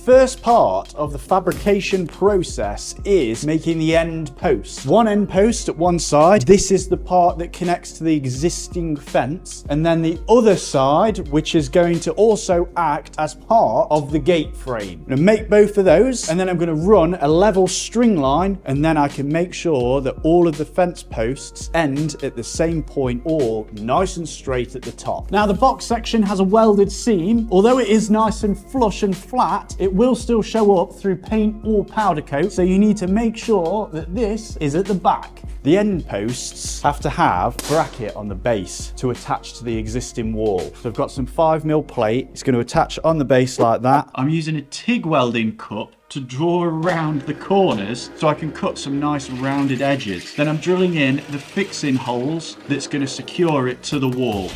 first part of the fabrication process is making the end posts. One end post at one side, this is the part that connects to the existing fence, and then the other side, which is going to also act as part of the gate frame. I'm going to make both of those, and then I'm going to run a level string line, and then I can make sure that all of the fence posts end at the same point, all nice and straight at the top. Now the box section has a welded seam. Although it is nice and flush and flat, it will still show up through paint or powder coat, so you need to make sure that this is at the back. The end posts have to have a bracket on the base to attach to the existing wall. So I've got some 5mm plate. It's going to attach on the base like that. I'm using a TIG welding cup to draw around the corners so I can cut some nice rounded edges. Then I'm drilling in the fixing holes that's going to secure it to the wall.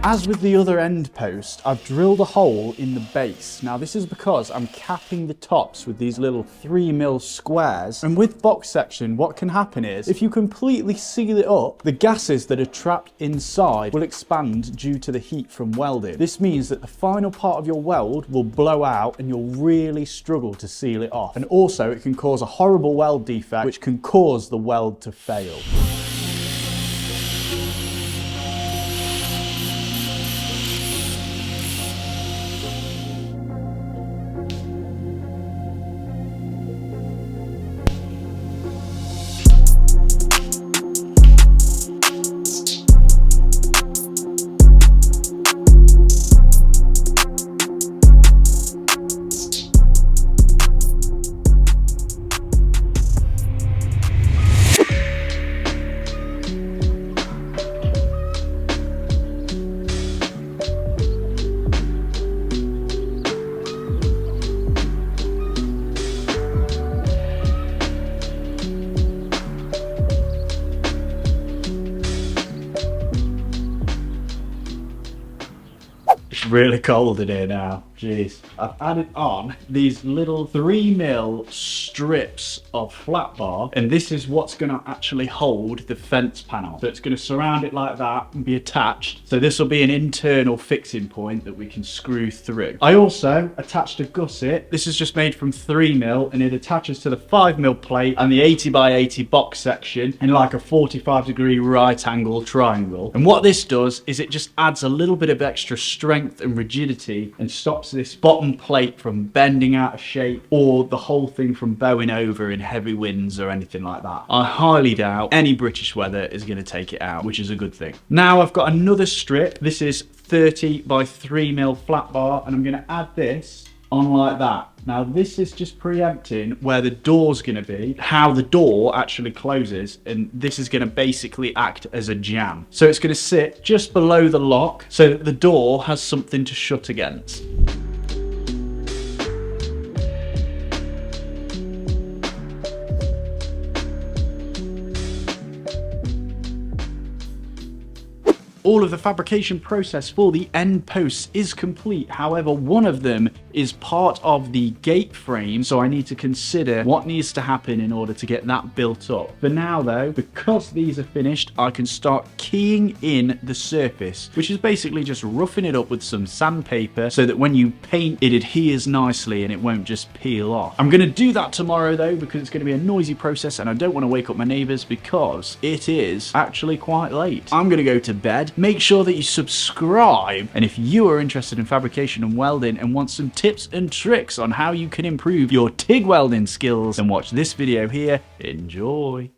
As with the other end post, I've drilled a hole in the base. Now this is because I'm capping the tops with these little 3mm squares. And with box section, what can happen is, if you completely seal it up, the gases that are trapped inside will expand due to the heat from welding. This means that the final part of your weld will blow out and you'll really struggle to seal it off. And also it can cause a horrible weld defect, which can cause the weld to fail. Really cold in here now. Jeez. I've added on these little 3mm strips of flat bar, and this is what's going to actually hold the fence panel. So it's going to surround it like that and be attached. So this will be an internal fixing point that we can screw through. I also attached a gusset. This is just made from 3mm, and it attaches to the 5mm plate and the 80x80 box section in like a 45-degree right angle triangle. And what this does is it just adds a little bit of extra strength and rigidity and stops this bottom plate from bending out of shape or the whole thing from bowing over in heavy winds or anything like that. I highly doubt any British weather is going to take it out, which is a good thing. Now I've got another strip. This is 30x3mm flat bar, and I'm going to add this on like that. Now this is just preempting where the door's going to be, how the door actually closes, and this is going to basically act as a jamb. So it's going to sit just below the lock so that the door has something to shut against. All of the fabrication process for the end posts is complete. However, one of them is part of the gate frame, so I need to consider what needs to happen in order to get that built up. For now though, because these are finished, I can start keying in the surface, which is basically just roughing it up with some sandpaper so that when you paint, it adheres nicely and it won't just peel off. I'm going to do that tomorrow though, because it's going to be a noisy process and I don't want to wake up my neighbors because it is actually quite late. I'm going to go to bed. Make sure that you subscribe, and if you are interested in fabrication and welding and want some tips and tricks on how you can improve your TIG welding skills, then watch this video here. Enjoy.